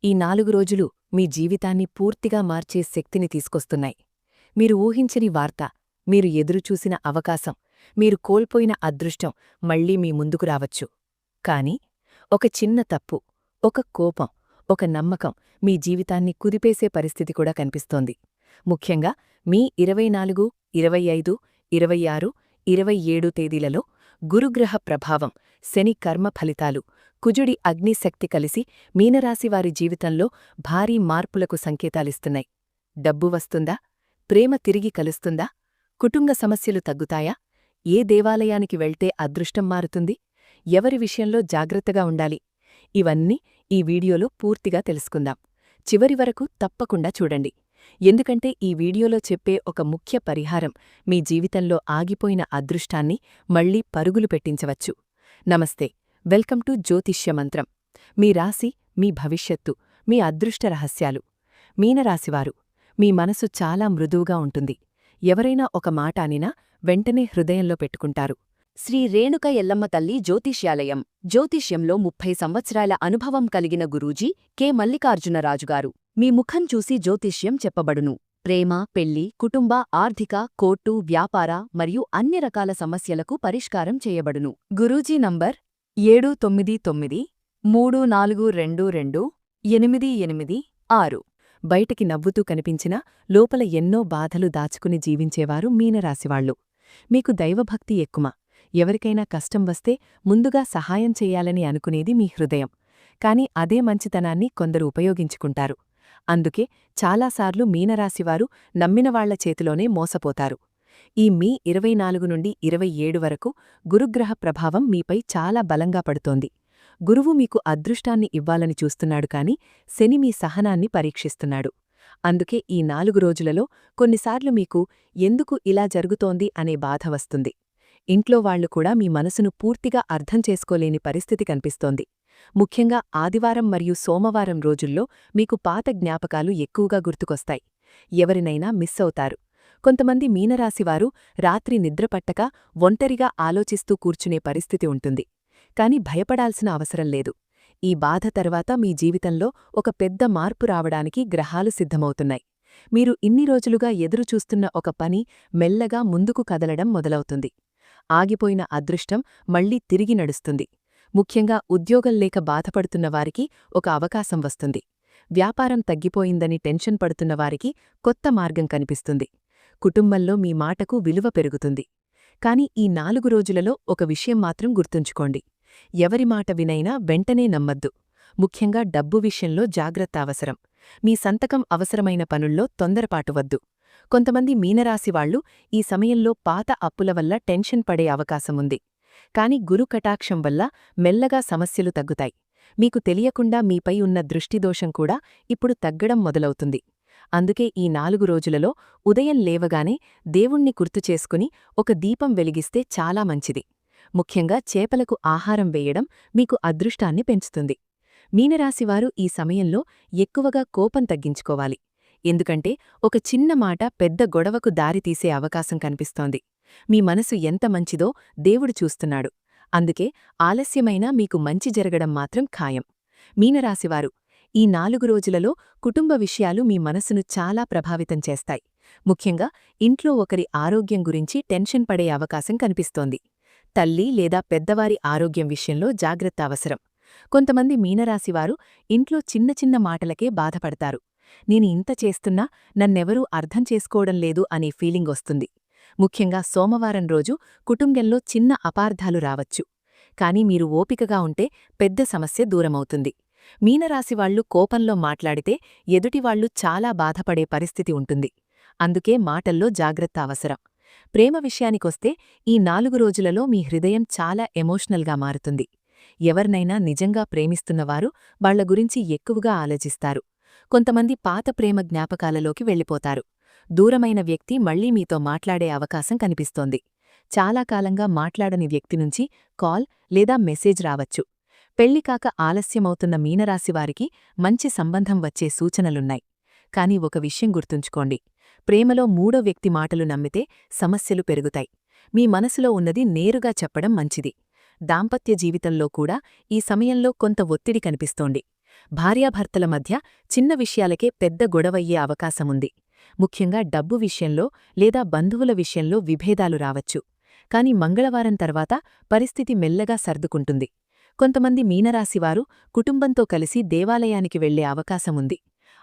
ఈ 4 రోజులు మీ జీవితాన్ని పూర్తిగా మార్చే శక్తిని తీసుకొస్తున్నాయి. మీరు ఊహించని వార్త, మీరు ఎదురుచూసిన అవకాశం, మీరు కోల్పోయిన అదృష్టం మళ్లీ మీ ముందుకు రావచ్చు. కాని ఒక చిన్న తప్పు, ఒక కోపం, ఒక నమ్మకం మీ జీవితాన్ని కుదిపేసే పరిస్థితి కూడా కనిపిస్తోంది. ముఖ్యంగా మీ 24, 25, 26, 27 తేదీలలో గురుగ్రహ ప్రభావం, శని కర్మ ఫలితాలు, కుజుడి అగ్నిశక్తి కలిసి మీనరాశివారి జీవితంలో భారీ మార్పులకు సంకేతాలిస్తున్నాయి. డబ్బు వస్తుందా? ప్రేమ తిరిగి కలుస్తుందా? కుటుంబ సమస్యలు తగ్గుతాయా? ఏ దేవాలయానికి వెళ్తే అదృష్టం మారుతుంది? ఎవరి విషయంలో జాగ్రత్తగా ఉండాలి? ఇవన్నీ ఈ వీడియోలో పూర్తిగా తెలుసుకుందాం. చివరి వరకు తప్పకుండా చూడండి. ఎందుకంటే ఈ వీడియోలో చెప్పే ఒక ముఖ్య పరిహారం మీ జీవితంలో ఆగిపోయిన అదృష్టాన్ని మళ్లీ పరుగులు పెట్టించవచ్చు. నమస్తే, వెల్కమ్ టు జ్యోతిష్య మంత్రం. మీ రాశి, మీ భవిష్యత్తు, మీ అదృష్ట రహస్యాలు. మీనరాశివారు, మీ మనసు చాలా మృదువుగా ఉంటుంది. ఎవరైనా ఒక మాట అనినా వెంటనే హృదయంలో పెట్టుకుంటారు. శ్రీ రేణుక ఎల్లమ్మ తల్లి జ్యోతిష్యాలయం. జ్యోతిష్యంలో 30 సంవత్సరాల అనుభవం కలిగిన గురూజీ కె మల్లికార్జునరాజుగారు. మీ ముఖం చూసి జ్యోతిష్యం చెప్పబడును. ప్రేమ, పెళ్లి, కుటుంబ, ఆర్థిక, కోర్టు, వ్యాపార మరియు అన్ని రకాల సమస్యలకు పరిష్కారం చేయబడును. గురూజీ నంబర్ 7934228886. బయటికి నవ్వుతూ కనిపించినా లోపల ఎన్నో బాధలు దాచుకుని జీవించేవారు మీనరాశివాళ్లు. మీకు దైవభక్తి ఎక్కువ. ఎవరికైనా కష్టం వస్తే ముందుగా సహాయం చెయ్యాలని అనుకునేది మీ హృదయం. కాని అదే మంచితనాన్ని కొందరు ఉపయోగించుకుంటారు. అందుకే చాలాసార్లు మీనరాశివారు నమ్మినవాళ్ల చేతిలోనే మోసపోతారు. ఈ మీ 24 నుండి 27 వరకు గురుగ్రహ ప్రభావం మీపై చాలా బలంగా పడుతోంది. గురువు మీకు అదృష్టాన్ని ఇవ్వాలని చూస్తున్నాడు కాని శని మీ సహనాన్ని పరీక్షిస్తున్నాడు. అందుకే ఈ 4 రోజులలో కొన్నిసార్లు మీకు ఎందుకు ఇలా జరుగుతోంది అనే బాధ వస్తుంది. ఇంట్లో వాళ్లు కూడా మీ మనసును పూర్తిగా అర్థం చేసుకోలేని పరిస్థితి కనిపిస్తోంది. ముఖ్యంగా ఆదివారం మరియు సోమవారం రోజుల్లో మీకు పాత జ్ఞాపకాలు ఎక్కువగా గుర్తుకొస్తాయి. ఎవరినైనా మిస్ అవుతారు. కొంతమంది మీనరాశివారు రాత్రి నిద్రపట్టక ఒంటరిగా ఆలోచిస్తూ కూర్చునే పరిస్థితి ఉంటుంది. కాని భయపడాల్సిన అవసరం లేదు. ఈ బాధ తర్వాత మీ జీవితంలో ఒక పెద్ద మార్పు రావడానికి గ్రహాలు సిద్ధమవుతున్నాయి. మీరు ఇన్ని రోజులుగా ఎదురుచూస్తున్న ఒక పని మెల్లగా ముందుకు కదలడం మొదలవుతుంది. ఆగిపోయిన అదృష్టం మళ్లీ తిరిగి నడుస్తుంది. ముఖ్యంగా ఉద్యోగం లేక బాధపడుతున్న వారికి ఒక అవకాశం వస్తుంది. వ్యాపారం తగ్గిపోయిందని టెన్షన్ పడుతున్నవారికి కొత్త మార్గం కనిపిస్తుంది. కుటుంబంలో మీ మాటకు విలువ పెరుగుతుంది. కాని ఈ 4 రోజులలో ఒక విషయం మాత్రం గుర్తుంచుకోండి. ఎవరి మాట వినైనా వెంటనే నమ్మద్దు. ముఖ్యంగా డబ్బు విషయంలో జాగ్రత్త అవసరం. మీ సంతకం అవసరమైన పనుల్లో తొందరపాటువద్దు. కొంతమంది మీనరాశివాళ్లు ఈ సమయంలో పాత అప్పుల వల్ల టెన్షన్ పడే అవకాశముంది. కాని గురు కటాక్షం వల్ల మెల్లగా సమస్యలు తగ్గుతాయి. మీకు తెలియకుండా మీపై ఉన్న దృష్టిదోషం కూడా ఇప్పుడు తగ్గడం మొదలవుతుంది. అందుకే ఈ 4 రోజులలో ఉదయం లేవగానే దేవుణ్ణి గుర్తుచేసుకుని ఒక దీపం వెలిగిస్తే చాలా మంచిది. ముఖ్యంగా చేపలకు ఆహారం వేయడం మీకు అదృష్టాన్ని పెంచుతుంది. మీనరాశివారు ఈ సమయంలో ఎక్కువగా కోపం తగ్గించుకోవాలి. ఎందుకంటే ఒక చిన్న మాట పెద్ద గొడవకు దారితీసే అవకాశం కనిపిస్తోంది. మీ మనసు ఎంత మంచిదో దేవుడు చూస్తున్నాడు. అందుకే ఆలస్యమైనా మీకు మంచి జరగడం మాత్రం ఖాయం. మీనరాశివారు, ఈ 4 రోజులలో కుటుంబ విషయాలు మీ మనసును చాలా ప్రభావితం చేస్తాయి. ముఖ్యంగా ఇంట్లో ఒకరి ఆరోగ్యం గురించి టెన్షన్ పడే అవకాశం కనిపిస్తోంది. తల్లి లేదా పెద్దవారి ఆరోగ్యం విషయంలో జాగ్రత్త అవసరం. కొంతమంది మీనరాశివారు ఇంట్లో చిన్న చిన్న మాటలకే బాధపడతారు. నేను ఇంత చేస్తున్నా నన్నెవరూ అర్థం చేసుకోవడం లేదు అనే ఫీలింగ్ వస్తుంది. ముఖ్యంగా సోమవారం రోజు కుటుంబంలో చిన్న అపార్థాలు రావచ్చు. కాని మీరు ఓపికగా ఉంటే పెద్ద సమస్య దూరమవుతుంది. మీనరాశివాళ్లు కోపంలో మాట్లాడితే ఎదుటివాళ్లు చాలా బాధపడే పరిస్థితి ఉంటుంది. అందుకే మాటల్లో జాగ్రత్త అవసరం. ప్రేమ విషయానికొస్తే ఈ 4 రోజులలో మీ హృదయం చాలా ఎమోషనల్గా మారుతుంది. ఎవరినైనా నిజంగా ప్రేమిస్తున్నవారు వాళ్ల గురించి ఎక్కువగా ఆలోచిస్తారు. కొంతమంది పాత ప్రేమ జ్ఞాపకాలలోకి వెళ్ళిపోతారు. దూరమైన వ్యక్తి మళ్లీ మీతో మాట్లాడే అవకాశం కనిపిస్తోంది. చాలా కాలంగా మాట్లాడని వ్యక్తి నుంచి కాల్ లేదా మెసేజ్ రావచ్చు. పెళ్లికాక ఆలస్యమవుతున్న మీనరాశివారికి మంచి సంబంధం వచ్చే సూచనలున్నాయి. కాని ఒక విషయం గుర్తుంచుకోండి. ప్రేమలో మూడో వ్యక్తి మాటలు నమ్మితే సమస్యలు పెరుగుతాయి. మీ మనసులో ఉన్నది నేరుగా చెప్పడం మంచిది. దాంపత్య జీవితంలో కూడా ఈ సమయంలో కొంత ఒత్తిడి కనిపిస్తోంది. భార్యాభర్తల మధ్య చిన్న విషయాలకే పెద్ద గొడవయ్యే అవకాశముంది. ముఖ్యంగా డబ్బు విషయంలో లేదా బంధువుల విషయంలో విభేదాలు రావచ్చు. కాని మంగళవారం తర్వాత పరిస్థితి మెల్లగా సర్దుకుంటుంది. కొంతమంది మీనరాశివారు కుటుంబంతో కలిసి దేవాలయానికి వెళ్లే అవకాశముంది.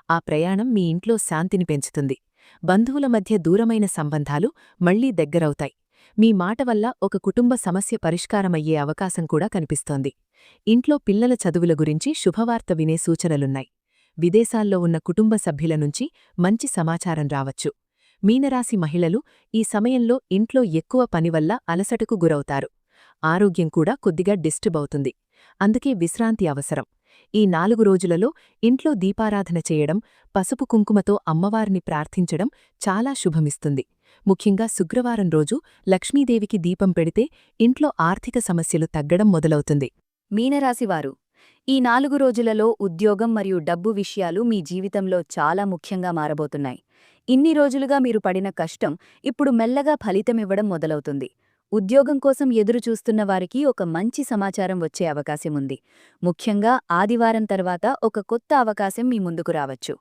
ఆ ప్రయాణం మీ ఇంట్లో శాంతిని పెంచుతుంది. బంధువుల మధ్య దూరమైన సంబంధాలు మళ్లీ దగ్గరవుతాయి. మీ మాట వల్ల ఒక కుటుంబ సమస్య పరిష్కారమయ్యే అవకాశం కూడా కనిపిస్తోంది. ఇంట్లో పిల్లల చదువుల గురించి శుభవార్త వినే సూచనలున్నాయి. విదేశాల్లో ఉన్న కుటుంబ సభ్యుల నుంచి మంచి సమాచారం రావచ్చు. మీనరాశి మహిళలు ఈ సమయంలో ఇంట్లో ఎక్కువ పనివల్ల అలసటకు గురవుతారు. ఆరోగ్యం కూడా కొద్దిగా డిస్టర్బ్ అవుతుంది. అందుకే విశ్రాంతి అవసరం. ఈ 4 రోజులలో ఇంట్లో దీపారాధన చేయడం, పసుపు కుంకుమతో అమ్మవారిని ప్రార్థించడం చాలా శుభమిస్తుంది. ముఖ్యంగా శుక్రవారం రోజు లక్ష్మీదేవికి దీపం పెడితే ఇంట్లో ఆర్థిక సమస్యలు తగ్గడం మొదలవుతుంది. మీనరాశివారు ఈ 4 రోజులలో ఉద్యోగం మరియు డబ్బు విషయాలు మీ జీవితంలో చాలా ముఖ్యంగా మారబోతున్నాయి. ఇన్ని రోజులుగా మీరు పడిన కష్టం ఇప్పుడు మెల్లగా ఫలితమివ్వడం మొదలవుతుంది. ఉద్యోగం కోసం ఎదురుచూస్తున్న వారికి ఒక మంచి సమాచారం వచ్చే అవకాశముంది. ముఖ్యంగా ఆదివారం తర్వాత ఒక కొత్త అవకాశం మీ ముందుకు రావచ్చు.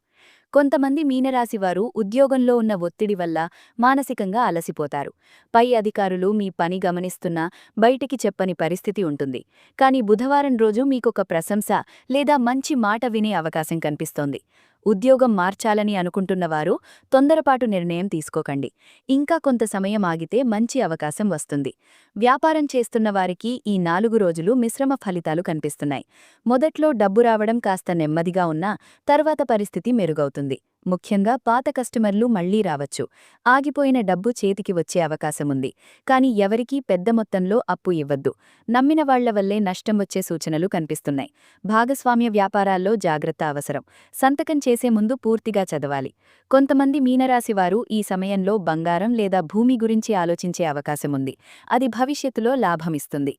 కొంతమంది మీనరాశివారు ఉద్యోగంలో ఉన్న ఒత్తిడి వల్ల మానసికంగా అలసిపోతారు. పై అధికారులు మీ పని గమనిస్తున్నా బయటికి చెప్పని పరిస్థితి ఉంటుంది. కానీ బుధవారం రోజు మీకొక ప్రశంస లేదా మంచి మాట వినే అవకాశం కనిపిస్తోంది. ఉద్యోగం మార్చాలని అనుకుంటున్నవారు తొందరపాటు నిర్ణయం తీసుకోకండి. ఇంకా కొంత సమయం ఆగితే మంచి అవకాశం వస్తుంది. వ్యాపారం చేస్తున్న వారికి ఈ 4 రోజులు మిశ్రమ ఫలితాలు కనిపిస్తున్నాయి. మొదట్లో డబ్బు రావడం కాస్త నెమ్మదిగా ఉన్నా తర్వాత పరిస్థితి మెరుగవుతుంది. ముఖ్యంగా పాత కస్టమర్లు మళ్లీ రావచ్చు. ఆగిపోయిన డబ్బు చేతికి వచ్చే అవకాశముంది. కాని ఎవరికీ పెద్ద మొత్తంలో అప్పు ఇవ్వద్దు. నమ్మిన వాళ్ల వల్లే నష్టం వచ్చే సూచనలు కనిపిస్తున్నాయి. భాగస్వామ్య వ్యాపారాల్లో జాగ్రత్త అవసరం. సంతకం చేసే ముందు పూర్తిగా చదవాలి. కొంతమంది మీనరాశివారు ఈ సమయంలో బంగారం లేదా భూమి గురించి ఆలోచించే అవకాశముంది. అది భవిష్యత్తులో లాభమిస్తుంది.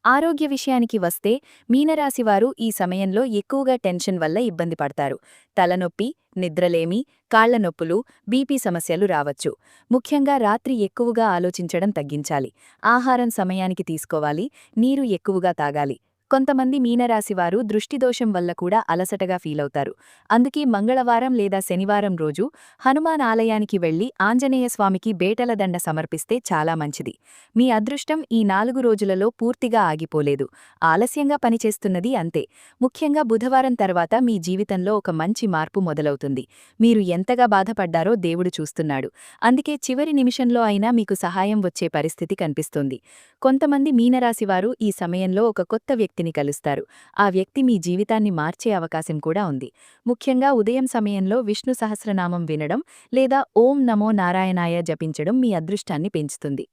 ఆరోగ్య విషయానికి వస్తే మీనరాశివారు ఈ సమయంలో ఎక్కువగా టెన్షన్ వల్ల ఇబ్బంది పడతారు. తలనొప్పి, నిద్రలేమి, కాళ్ల నొప్పులు, బీపీ సమస్యలు రావచ్చు. ముఖ్యంగా రాత్రి ఎక్కువగా ఆలోచించడం తగ్గించాలి. ఆహారం సమయానికి తీసుకోవాలి. నీరు ఎక్కువగా తాగాలి. కొంతమంది మీనరాశివారు దృష్టిదోషం వల్ల కూడా అలసటగా ఫీలవుతారు. అందుకే మంగళవారం లేదా శనివారం రోజు హనుమాన్ ఆలయానికి వెళ్లి ఆంజనేయస్వామికి బేటల దండ సమర్పిస్తే చాలా మంచిది. మీ అదృష్టం ఈ 4 రోజులలో పూర్తిగా ఆగిపోలేదు. ఆలస్యంగా పనిచేస్తున్నది అంతే. ముఖ్యంగా బుధవారం తర్వాత మీ జీవితంలో ఒక మంచి మార్పు మొదలవుతుంది. మీరు ఎంతగా బాధపడ్డారో దేవుడు చూస్తున్నాడు. అందుకే చివరి నిమిషంలో అయినా మీకు సహాయం వచ్చే పరిస్థితి కనిపిస్తుంది. కొంతమంది మీనరాశివారు ఈ సమయంలో ఒక కొత్త వ్యక్తిని కలుస్తారు. ఆ వ్యక్తి మీ జీవితాన్ని మార్చే అవకాశం కూడా ఉంది. ముఖ్యంగా ఉదయం సమయంలో విష్ణు సహస్రనామం వినడం లేదా ఓం నమో నారాయణాయ జపించడం మీ అదృష్టాన్ని పెంచుతుంది.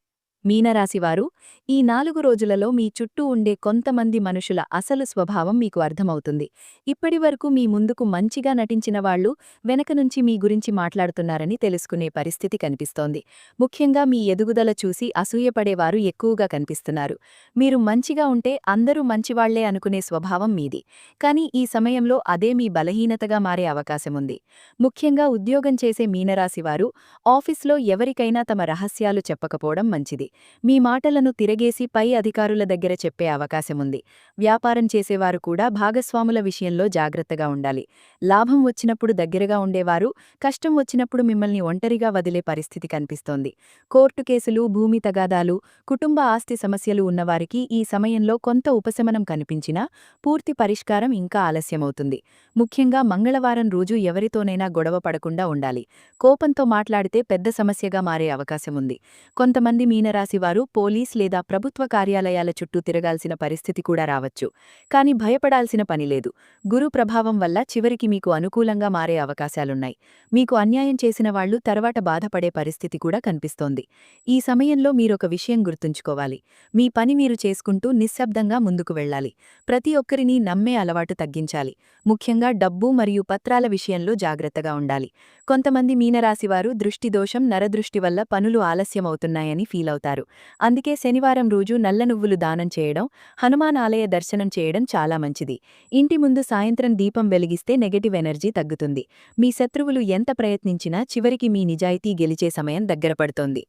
మీనరాశివారు ఈ 4 రోజులలో మీ చుట్టూ ఉండే కొంతమంది మనుషుల అసలు స్వభావం మీకు అర్థమవుతుంది. ఇప్పటివరకు మీ ముందుకు మంచిగా నటించిన వాళ్లు వెనక నుంచి మీ గురించి మాట్లాడుతున్నారని తెలుసుకునే పరిస్థితి కనిపిస్తోంది. ముఖ్యంగా మీ ఎదుగుదల చూసి అసూయపడేవారు ఎక్కువగా కనిపిస్తున్నారు. మీరు మంచిగా ఉంటే అందరూ మంచివాళ్లే అనుకునే స్వభావం మీది. కానీ ఈ సమయంలో అదే మీ బలహీనతగా మారే అవకాశముంది. ముఖ్యంగా ఉద్యోగం చేసే మీనరాశివారు ఆఫీస్లో ఎవరికైనా తమ రహస్యాలు చెప్పకపోవడం మంచిది. మీ మాటలను తిరగేసి పై అధికారుల దగ్గర చెప్పే అవకాశముంది. వ్యాపారం చేసేవారు కూడా భాగస్వాముల విషయంలో జాగ్రత్తగా ఉండాలి. లాభం వచ్చినప్పుడు దగ్గరగా ఉండేవారు కష్టం వచ్చినప్పుడు మిమ్మల్ని ఒంటరిగా వదిలే పరిస్థితి కనిపిస్తోంది. కోర్టు కేసులు, భూమి తగాదాలు, కుటుంబ ఆస్తి సమస్యలు ఉన్నవారికి ఈ సమయంలో కొంత ఉపశమనం కనిపించినా పూర్తి పరిష్కారం ఇంకా ఆలస్యమవుతుంది. ముఖ్యంగా మంగళవారం రోజు ఎవరితోనైనా గొడవ పడకుండా ఉండాలి. కోపంతో మాట్లాడితే పెద్ద సమస్యగా మారే అవకాశముంది. కొంతమంది మీనరాశివారు పోలీస్ లేదా ప్రభుత్వ కార్యాలయాల చుట్టూ తిరగాల్సిన పరిస్థితి కూడా రావచ్చు. కాని భయపడాల్సిన పనిలేదు. గురు ప్రభావం వల్ల చివరికి మీకు అనుకూలంగా మారే అవకాశాలున్నాయి. మీకు అన్యాయం చేసిన వాళ్లు తర్వాత బాధపడే పరిస్థితి కూడా కనిపిస్తోంది. ఈ సమయంలో మీరొక విషయం గుర్తుంచుకోవాలి. మీ పని మీరు చేసుకుంటూ నిశ్శబ్దంగా ముందుకు వెళ్లాలి. ప్రతి ఒక్కరినీ నమ్మే అలవాటు తగ్గించాలి. ముఖ్యంగా డబ్బు మరియు పత్రాల విషయంలో జాగ్రత్తగా ఉండాలి. కొంతమంది మీనరాశివారు దృష్టిదోషం, నరదృష్టి వల్ల పనులు ఆలస్యమవుతున్నాయని ఫీలవుతారు. అందుకే శనివారం రోజు నల్ల నువ్వులు దానం చేయడం, హనుమాన్ ఆలయ దర్శనం చేయడం చాలా మంచిది. ఇంటి ముందు సాయంత్రం దీపం వెలిగిస్తే నెగటివ్ ఎనర్జీ తగ్గుతుంది. మీ శత్రువులు ఎంత ప్రయత్నించినా చివరికి మీ నిజాయితీ గెలిచే సమయం దగ్గరపడుతోంది.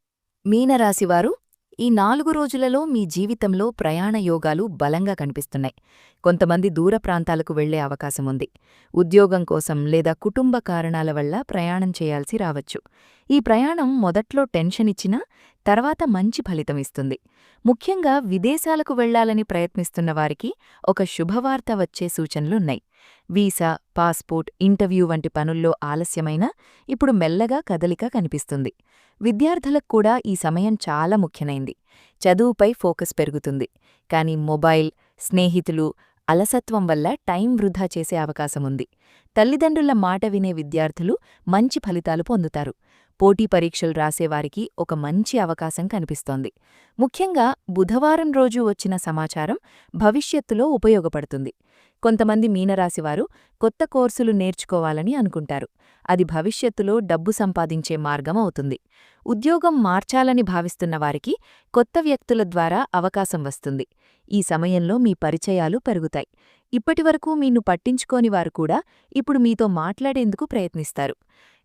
మీనరాశివారు ఈ 4 రోజులలో మీ జీవితంలో ప్రయాణ యోగాలు బలంగా కనిపిస్తున్నాయి. కొంతమంది దూర ప్రాంతాలకు వెళ్లే అవకాశముంది. ఉద్యోగం కోసం లేదా కుటుంబ కారణాల వల్ల ప్రయాణం చేయాల్సి రావచ్చు. ఈ ప్రయాణం మొదట్లో టెన్షన్ ఇచ్చినా తర్వాత మంచి ఫలితమిస్తుంది. ముఖ్యంగా విదేశాలకు వెళ్లాలని ప్రయత్నిస్తున్న వారికి ఒక శుభవార్త వచ్చే సూచనలున్నాయి. వీసా, పాస్పోర్ట్, ఇంటర్వ్యూ వంటి పనుల్లో ఆలస్యమైనా ఇప్పుడు మెల్లగా కదలిక కనిపిస్తుంది. విద్యార్థులకు కూడా ఈ సమయం చాలా ముఖ్యమైంది. చదువుపై ఫోకస్ పెరుగుతుంది. కానీ మొబైల్, స్నేహితులు, అలసత్వం వల్ల టైం వృధా చేసే అవకాశముంది. తల్లిదండ్రుల మాట వినే విద్యార్థులు మంచి ఫలితాలు పొందుతారు. పోటీ పరీక్షలు రాసేవారికి ఒక మంచి అవకాశం కనిపిస్తోంది. ముఖ్యంగా బుధవారం రోజు వచ్చిన సమాచారం భవిష్యత్తులో ఉపయోగపడుతుంది. కొంతమంది మీనరాశివారు కొత్త కోర్సులు నేర్చుకోవాలని అనుకుంటారు. అది భవిష్యత్తులో డబ్బు సంపాదించే మార్గం అవుతుంది. ఉద్యోగం మార్చాలని భావిస్తున్న వారికి కొత్త వ్యక్తుల ద్వారా అవకాశం వస్తుంది. ఈ సమయంలో మీ పరిచయాలు పెరుగుతాయి. ఇప్పటివరకు మీను పట్టించుకోని వారు కూడా ఇప్పుడు మీతో మాట్లాడేందుకు ప్రయత్నిస్తారు.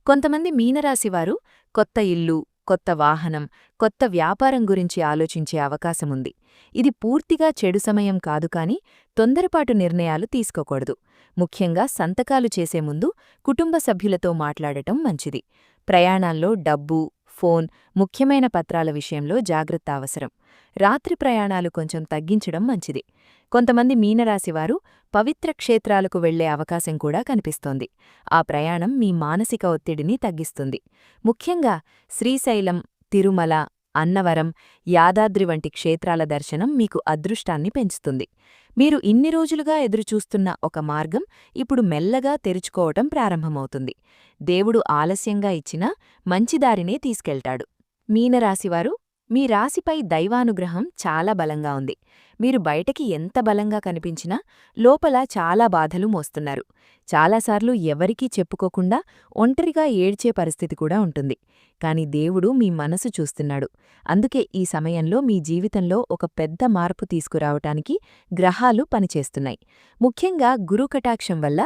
కొంతమంది మీనరాశివారు కొత్త ఇల్లు, కొత్త వాహనం, కొత్త వ్యాపారం గురించి ఆలోచించే అవకాశముంది. ఇది పూర్తిగా చెడు సమయం కాదు, కానీ తొందరపాటు నిర్ణయాలు తీసుకోకూడదు. ముఖ్యంగా సంతకాలు చేసే ముందు కుటుంబ సభ్యులతో మాట్లాడటం మంచిది. ప్రయాణాల్లో డబ్బు, ఫోన్, ముఖ్యమైన పత్రాల విషయంలో జాగ్రత్త అవసరం. రాత్రి ప్రయాణాలు కొంచెం తగ్గించడం మంచిది. కొంతమంది మీనరాశివారు పవిత్ర క్షేత్రాలకు వెళ్లే అవకాశం కూడా కనిపిస్తోంది. ఆ ప్రయాణం మీ మానసిక ఒత్తిడిని తగ్గిస్తుంది. ముఖ్యంగా శ్రీశైలం, తిరుమల, అన్నవరం, యాదాద్రి వంటి క్షేత్రాల దర్శనం మీకు అదృష్టాన్ని పెంచుతుంది. మీరు ఇన్ని రోజులుగా ఎదురుచూస్తున్న ఒక మార్గం ఇప్పుడు మెల్లగా తెరుచుకోవటం ప్రారంభమవుతుంది. దేవుడు ఆలస్యంగా ఇచ్చినా మంచిదారినే తీసుకెళ్తాడు. మీనరాశివారు, మీ రాశిపై దైవానుగ్రహం చాలా బలంగా ఉంది. మీరు బయటకి ఎంత బలంగా కనిపించినా లోపల చాలా బాధలు మోస్తున్నారు. చాలాసార్లు ఎవరికీ చెప్పుకోకుండా ఒంటరిగా ఏడ్చే పరిస్థితి కూడా ఉంటుంది. కాని దేవుడు మీ మనసు చూస్తున్నాడు. అందుకే ఈ సమయంలో మీ జీవితంలో ఒక పెద్ద మార్పు తీసుకురావటానికి గ్రహాలు పనిచేస్తున్నాయి. ముఖ్యంగా గురుకటాక్షం వల్ల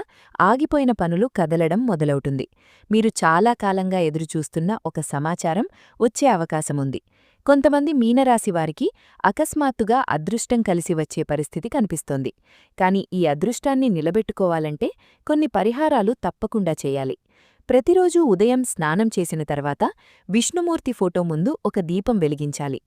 ఆగిపోయిన పనులు కదలడం మొదలవుతుంది. మీరు చాలా కాలంగా ఎదురుచూస్తున్న ఒక సమాచారం వచ్చే అవకాశముంది. కొంతమంది మీనరాశివారికి అకస్మాత్తుగా అదృష్టం కలిసి వచ్చే పరిస్థితి కనిపిస్తోంది. కాని ఈ అదృష్టాన్ని నిలబెట్టుకోవాలంటే కొన్ని పరిహారాలు తప్పకుండా చేయాలి. ప్రతిరోజూ ఉదయం స్నానం చేసిన తర్వాత విష్ణుమూర్తి ఫోటో ముందు ఒక దీపం వెలిగించాలి.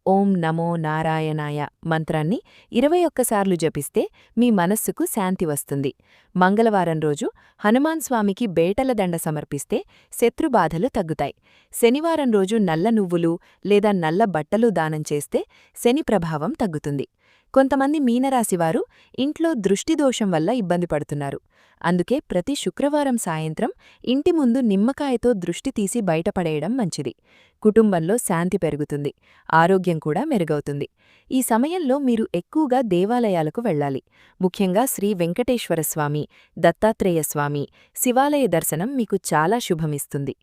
ఓం నమో నారాయణాయ మంత్రాన్ని 21 సార్లు జపిస్తే మీ మనస్సుకు శాంతి వస్తుంది. మంగళవారం రోజు హనుమాన్ స్వామికి బేటల దండ సమర్పిస్తే శత్రుబాధలు తగ్గుతాయి. శనివారం రోజు నల్ల నువ్వులు లేదా నల్ల బట్టలు దానం చేస్తే శని ప్రభావం తగ్గుతుంది. కొంతమంది మీనరాశివారు ఇంట్లో దృష్టిదోషం వల్ల ఇబ్బంది పడుతున్నారు. అందుకే ప్రతి శుక్రవారం సాయంత్రం ఇంటి ముందు నిమ్మకాయతో దృష్టి తీసి బయటపడేయడం మంచిది. కుటుంబంలో శాంతి పెరుగుతుంది. ఆరోగ్యం కూడా మెరుగవుతుంది. ఈ సమయంలో మీరు ఎక్కువగా దేవాలయాలకు వెళ్ళాలి. ముఖ్యంగా శ్రీ వెంకటేశ్వరస్వామి, దత్తాత్రేయస్వామి, శివాలయ దర్శనం మీకు చాలా శుభమిస్తుంది.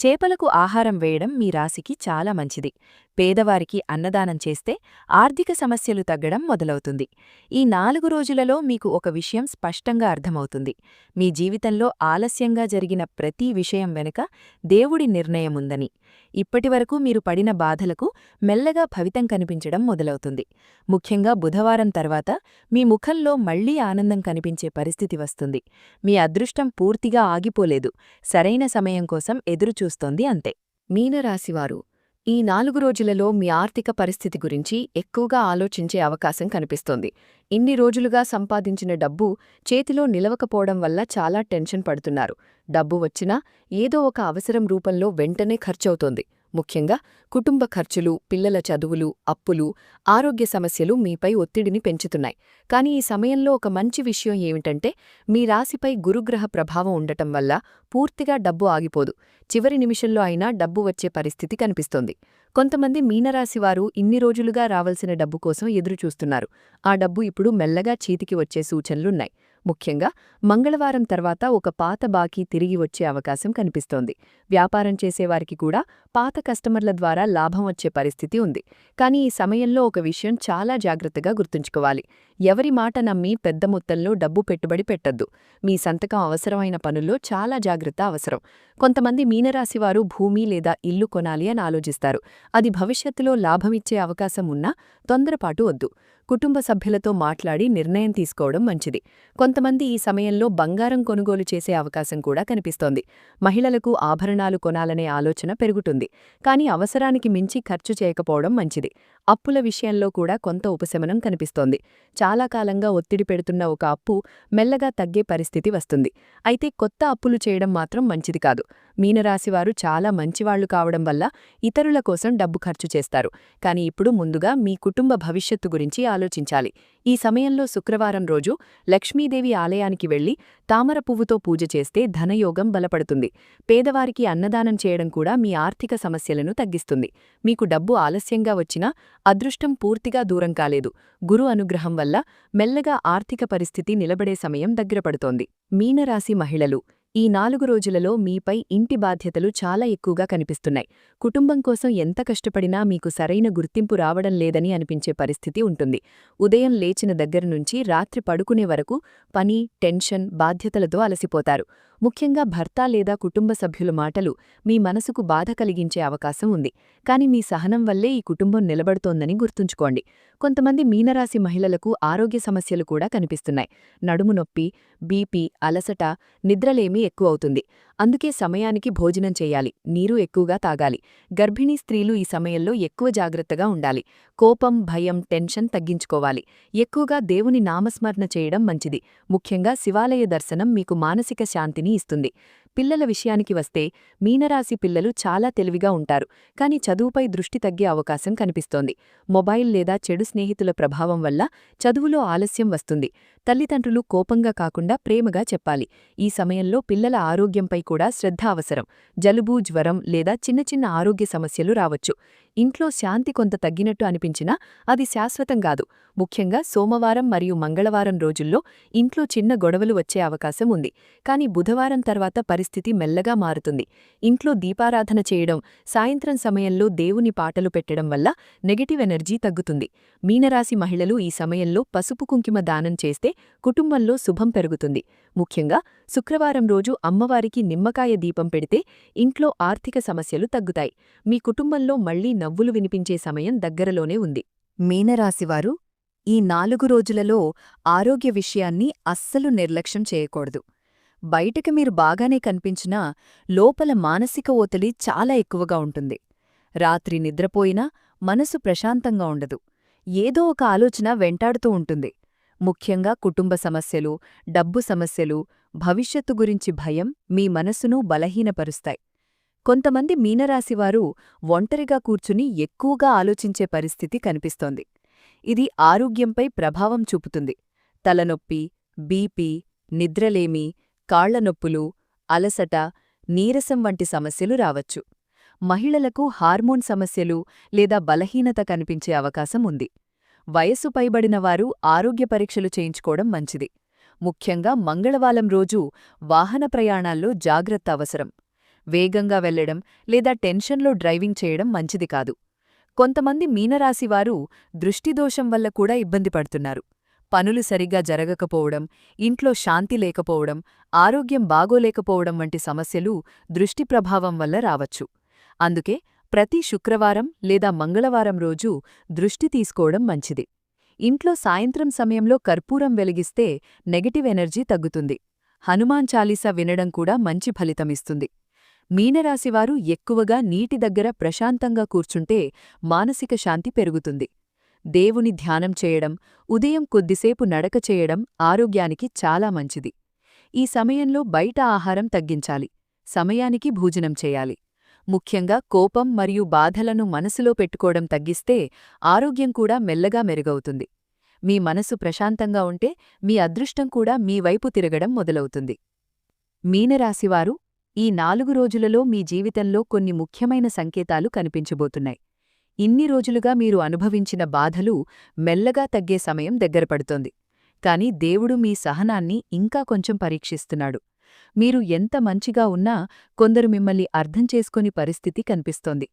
చేపలకు ఆహారం వేయడం మీ రాశికి చాలా మంచిది. పేదవారికి అన్నదానం చేస్తే ఆర్థిక సమస్యలు తగ్గడం మొదలవుతుంది. ఈ 4 రోజులలో మీకు ఒక విషయం స్పష్టంగా అర్థమవుతుంది. మీ జీవితంలో ఆలస్యంగా జరిగిన ప్రతి విషయం వెనుక దేవుడి నిర్ణయముందని. ఇప్పటివరకు మీరు పడిన బాధలకు మెల్లగా ఫలితం కనిపించడం మొదలవుతుంది. ముఖ్యంగా బుధవారం తర్వాత మీ ముఖంలో మళ్లీ ఆనందం కనిపించే పరిస్థితి వస్తుంది. మీ అదృష్టం పూర్తిగా ఆగిపోలేదు, సరైన సమయం కోసం ఎదురుచూస్తోంది అంతే. మీనరాశివారు, ఈ 4 రోజులలో మీ ఆర్థిక పరిస్థితి గురించి ఎక్కువగా ఆలోచించే అవకాశం కనిపిస్తోంది. ఇన్ని రోజులుగా సంపాదించిన డబ్బు చేతిలో నిలవకపోవడం వల్ల చాలా టెన్షన్ పడుతున్నారు. డబ్బు వచ్చినా ఏదో ఒక అవసరం రూపంలో వెంటనే ఖర్చవుతోంది. ముఖ్యంగా కుటుంబ ఖర్చులు, పిల్లల చదువులు, అప్పులు, ఆరోగ్య సమస్యలు మీపై ఒత్తిడిని పెంచుతున్నాయి. కానీ ఈ సమయంలో ఒక మంచి విషయం ఏమిటంటే మీ రాశిపై గురుగ్రహ ప్రభావం ఉండటం వల్ల పూర్తిగా డబ్బు ఆగిపోదు. చివరి నిమిషంలో అయినా డబ్బు వచ్చే పరిస్థితి కనిపిస్తోంది. కొంతమంది మీనరాశివారు ఇన్ని రోజులుగా రావలసిన డబ్బు కోసం ఎదురుచూస్తున్నారు. ఆ డబ్బు ఇప్పుడు మెల్లగా చేతికి వచ్చే సూచనలున్నాయి. ముఖ్యంగా మంగళవారం తర్వాత ఒక పాత బాకీ తిరిగి వచ్చే అవకాశం కనిపిస్తోంది. వ్యాపారం చేసేవారికి కూడా పాత కస్టమర్ల ద్వారా లాభం వచ్చే పరిస్థితి ఉంది. కానీ ఈ సమయంలో ఒక విషయం చాలా జాగ్రత్తగా గుర్తుంచుకోవాలి. ఎవరి మాట నమ్మి పెద్ద మొత్తంలో డబ్బు పెట్టుబడి పెట్టొద్దు. మీ సంతకం అవసరమైన పనుల్లో చాలా జాగ్రత్త అవసరం. కొంతమంది మీనరాశివారు భూమి లేదా ఇల్లు కొనాలి అని ఆలోచిస్తారు. అది భవిష్యత్తులో లాభమిచ్చే అవకాశం ఉన్నా తొందరపాటు వద్దు. కుటుంబ సభ్యులతో మాట్లాడి నిర్ణయం తీసుకోవడం మంచిది. కొంతమంది ఈ సమయంలో బంగారం కొనుగోలు చేసే అవకాశం కూడా కనిపిస్తోంది. మహిళలకు ఆభరణాలు కొనాలనే ఆలోచన పెరుగుతుంది. కానీ అవసరానికి మించి ఖర్చు చేయకపోవడం మంచిది. అప్పుల విషయంలో కూడా కొంత ఉపశమనం కనిపిస్తోంది. చాలా కాలంగా ఒత్తిడి పెడుతున్న ఒక అప్పు మెల్లగా తగ్గే పరిస్థితి వస్తుంది. అయితే కొత్త అప్పులు చేయడం మాత్రం మంచిది కాదు. మీనరాశివారు చాలా మంచివాళ్లు కావడం వల్ల ఇతరుల కోసం డబ్బు ఖర్చు చేస్తారు. కానీ ఇప్పుడు ముందుగా మీ కుటుంబ భవిష్యత్తు గురించి ఆలోచించాలి. ఈ సమయంలో శుక్రవారం రోజు లక్ష్మీదేవి ఆలయానికి వెళ్లి తామర పువ్వుతో పూజ చేస్తే ధనయోగం బలపడుతుంది. పేదవారికి అన్నదానం చేయడం కూడా మీ ఆర్థిక సమస్యలను తగ్గిస్తుంది. మీకు డబ్బు ఆలస్యంగా వచ్చినా అదృష్టం పూర్తిగా దూరం కాలేదు. గురు అనుగ్రహం వల్ల మెల్లగా ఆర్థిక పరిస్థితి నిలబడే సమయం దగ్గరపడుతోంది. మీనరాశి మహిళలు ఈ 4 రోజులలో మీపై ఇంటి బాధ్యతలు చాలా ఎక్కువగా కనిపిస్తున్నాయి. కుటుంబం కోసం ఎంత కష్టపడినా మీకు సరైన గుర్తింపు రావడం లేదని అనిపించే పరిస్థితి ఉంటుంది. ఉదయం లేచిన దగ్గర నుంచి రాత్రి పడుకునే వరకు పని, టెన్షన్, బాధ్యతలతో అలసిపోతారు. ముఖ్యంగా భర్త లేదా కుటుంబ సభ్యుల మాటలు మీ మనసుకు బాధ కలిగించే అవకాశం ఉంది. కానీ మీ సహనం వల్లే ఈ కుటుంబం నిలబడుతోందని గుర్తుంచుకోండి. కొంతమంది మీనరాశి మహిళలకు ఆరోగ్య సమస్యలు కూడా కనిపిస్తున్నాయి. నడుము నొప్పి, బీపీ, అలసట, నిద్రలేమి ఎక్కువవుతుంది. అందుకే సమయానికి భోజనం చేయాలి, నీరు ఎక్కువగా తాగాలి. గర్భిణీ స్త్రీలు ఈ సమయంలో ఎక్కువ జాగ్రత్తగా ఉండాలి. కోపం, భయం, టెన్షన్ తగ్గించుకోవాలి. ఎక్కువగా దేవుని నామస్మరణ చేయడం మంచిది. ముఖ్యంగా శివాలయ దర్శనం మీకు మానసిక శాంతిని ఇస్తుంది. పిల్లల విషయానికి వస్తే మీనరాశి పిల్లలు చాలా తెలివిగా ఉంటారు. కానీ చదువుపై దృష్టి తగ్గే అవకాశం కనిపిస్తోంది. మొబైల్ లేదా చెడు స్నేహితుల ప్రభావం వల్ల చదువులో ఆలస్యం వస్తుంది. తల్లిదండ్రులు కోపంగా కాకుండా ప్రేమగా చెప్పాలి. ఈ సమయంలో పిల్లల ఆరోగ్యంపై కూడా శ్రద్ధ అవసరం. జలుబు, జ్వరం లేదా చిన్న చిన్న ఆరోగ్య సమస్యలు రావచ్చు. ఇంట్లో శాంతి కొంత తగ్గినట్టు అనిపించినా అది శాశ్వతం కాదు. ముఖ్యంగా సోమవారం మరియు మంగళవారం రోజుల్లో ఇంట్లో చిన్న గొడవలు వచ్చే అవకాశం ఉంది. కానీ బుధవారం తర్వాత పరిస్థితి మెల్లగా మారుతుంది. ఇంట్లో దీపారాధన చేయడం, సాయంత్రం సమయంలో దేవుని పాటలు పెట్టడం వల్ల నెగటివ్ ఎనర్జీ తగ్గుతుంది. మీనరాశి మహిళలు ఈ సమయంలో పసుపు కుంకుమ దానం చేస్తే కుటుంబంలో శుభం పెరుగుతుంది. ముఖ్యంగా శుక్రవారం రోజు అమ్మవారికి నిమ్మకాయ దీపం పెడితే ఇంట్లో ఆర్థిక సమస్యలు తగ్గుతాయి. మీ కుటుంబంలో మళ్లీ నవ్వులు వినిపించే సమయం దగ్గరలోనే ఉంది. మీనరాశివారు ఈ 4 రోజులలో ఆరోగ్య విషయాన్ని అస్సలు నిర్లక్ష్యం చేయకూడదు. బయటకు మీరు బాగానే కనిపించినా లోపల మానసిక ఒత్తిడి చాలా ఎక్కువగా ఉంటుంది. రాత్రి నిద్రపోయినా మనసు ప్రశాంతంగా ఉండదు. ఏదో ఒక ఆలోచన వెంటాడుతూ ఉంటుంది. ముఖ్యంగా కుటుంబ సమస్యలు, డబ్బు సమస్యలు, భవిష్యత్తు గురించి భయం మీ మనసును బలహీనపరుస్తాయి. కొంతమంది మీనరాశివారు ఒంటరిగా కూర్చుని ఎక్కువగా ఆలోచించే పరిస్థితి కనిపిస్తోంది. ఇది ఆరోగ్యంపై ప్రభావం చూపుతుంది. తలనొప్పి, బీపీ, నిద్రలేమి, కాళ్లనొప్పులు, అలసట, నీరసం వంటి సమస్యలు రావచ్చు. మహిళలకు హార్మోన్ సమస్యలు లేదా బలహీనత కనిపించే అవకాశం ఉంది. వయస్సు పైబడినవారు ఆరోగ్య పరీక్షలు చేయించుకోవడం మంచిది. ముఖ్యంగా మంగళవారం రోజు వాహన ప్రయాణాల్లో జాగ్రత్త అవసరం. వేగంగా వెళ్లడం లేదా టెన్షన్లో డ్రైవింగ్ చేయడం మంచిది కాదు. కొంతమంది మీనరాశివారు దృష్టిదోషం వల్ల కూడా ఇబ్బంది పడుతున్నారు. పనులు సరిగ్గా జరగకపోవడం, ఇంట్లో శాంతి లేకపోవడం, ఆరోగ్యం బాగోలేకపోవడం వంటి సమస్యలు దృష్టి ప్రభావం వల్ల రావచ్చు. అందుకే ప్రతి శుక్రవారం లేదా మంగళవారం రోజు దృష్టి తీసుకోవడం మంచిది. ఇంట్లో సాయంత్రం సమయంలో కర్పూరం వెలిగిస్తే నెగటివ్ ఎనర్జీ తగ్గుతుంది. హనుమాన్ చాలీసా వినడం కూడా మంచి ఫలితమిస్తుంది. మీనరాశివారు ఎక్కువగా నీటి దగ్గర ప్రశాంతంగా కూర్చుంటే మానసిక శాంతి పెరుగుతుంది. దేవుని ధ్యానం చేయడం, ఉదయం కొద్దిసేపు నడక చేయడం ఆరోగ్యానికి చాలా మంచిది. ఈ సమయంలో బయట ఆహారం తగ్గించాలి. సమయానికి భోజనం చేయాలి. ముఖ్యంగా కోపం మరియు బాధలను మనసులో పెట్టుకోవడం తగ్గిస్తే ఆరోగ్యం కూడా మెల్లగా మెరుగవుతుంది. మీ మనసు ప్రశాంతంగా ఉంటే మీ అదృష్టం కూడా మీ వైపు తిరగడం మొదలవుతుంది. మీనరాశివారు ఈ 4 రోజులలో మీ జీవితంలో కొన్ని ముఖ్యమైన సంకేతాలు కనిపించబోతున్నాయి. ఇన్ని రోజులుగా మీరు అనుభవించిన బాధలు మెల్లగా తగ్గే సమయం దగ్గరపడుతోంది. కాని దేవుడు మీ సహనాన్ని ఇంకా కొంచెం పరీక్షిస్తున్నాడు. మీరు ఎంత మంచిగా ఉన్నా కొందరు మిమ్మల్ని అర్థం చేసుకొని పరిస్థితి కనిపిస్తోంది.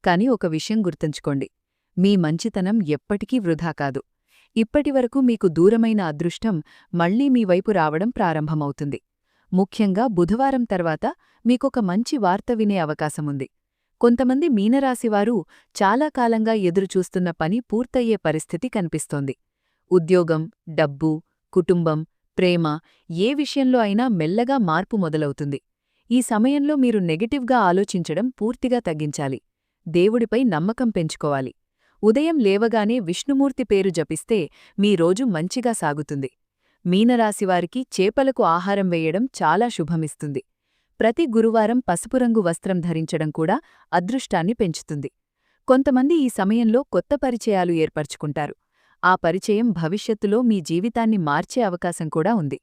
కాని ఒక విషయం గుర్తుంచుకోండి, మీ మంచితనం ఎప్పటికీ వృధా కాదు. ఇప్పటివరకు మీకు దూరమైన అదృష్టం మళ్లీ మీ వైపు రావడం ప్రారంభమవుతుంది. ముఖ్యంగా బుధవారం తర్వాత మీకొక మంచి వార్త వినే అవకాశముంది. కొంతమంది మీనరాశివారు చాలా కాలంగా ఎదురుచూస్తున్న పని పూర్తయ్యే పరిస్థితి కనిపిస్తోంది. ఉద్యోగం, డబ్బు, కుటుంబం, ప్రేమ ఏ విషయంలో అయినా మెల్లగా మార్పు మొదలవుతుంది. ఈ సమయంలో మీరు నెగటివ్గా ఆలోచించడం పూర్తిగా తగ్గించాలి. దేవుడిపై నమ్మకం పెంచుకోవాలి. ఉదయం లేవగానే విష్ణుమూర్తి పేరు జపిస్తే మీ రోజు మంచిగా సాగుతుంది. మీనరాశివారికి చేపలకు ఆహారం వేయడం చాలా శుభమిస్తుంది. ప్రతి గురువారం పసుపురంగు వస్త్రం ధరించడం కూడా అదృష్టాన్ని పెంచుతుంది. కొంతమంది ఈ సమయంలో కొత్త పరిచయాలు ఏర్పరచుకుంటారు. ఆ పరిచయం భవిష్యత్తులో మీ జీవితాన్ని మార్చే అవకాశం కూడా ఉంది.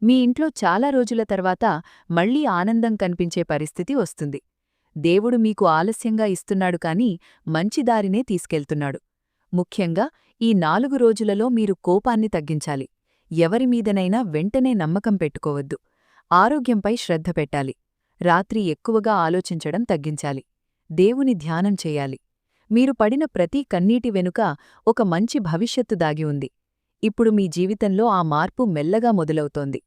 మీ ఇంట్లో చాలా రోజుల తర్వాత మళ్లీ ఆనందం కనిపించే పరిస్థితి వస్తుంది. దేవుడు మీకు ఆలస్యంగా ఇస్తున్నాడు కాని మంచి దారినే తీసుకెళ్తున్నాడు. ముఖ్యంగా ఈ 4 రోజులలో మీరు కోపాన్ని తగ్గించాలి. ఎవరిమీదనైనా వెంటనే నమ్మకం పెట్టుకోవద్దు. ఆరోగ్యంపై శ్రద్ధ పెట్టాలి. రాత్రి ఎక్కువగా ఆలోచించడం తగ్గించాలి. దేవుని ధ్యానం చేయాలి. మీరు పడిన ప్రతి కన్నీటి వెనుక ఒక మంచి భవిష్యత్తు దాగి ఉంది. ఇప్పుడు మీ జీవితంలో ఆ మార్పు మెల్లగా మొదలవుతోంది.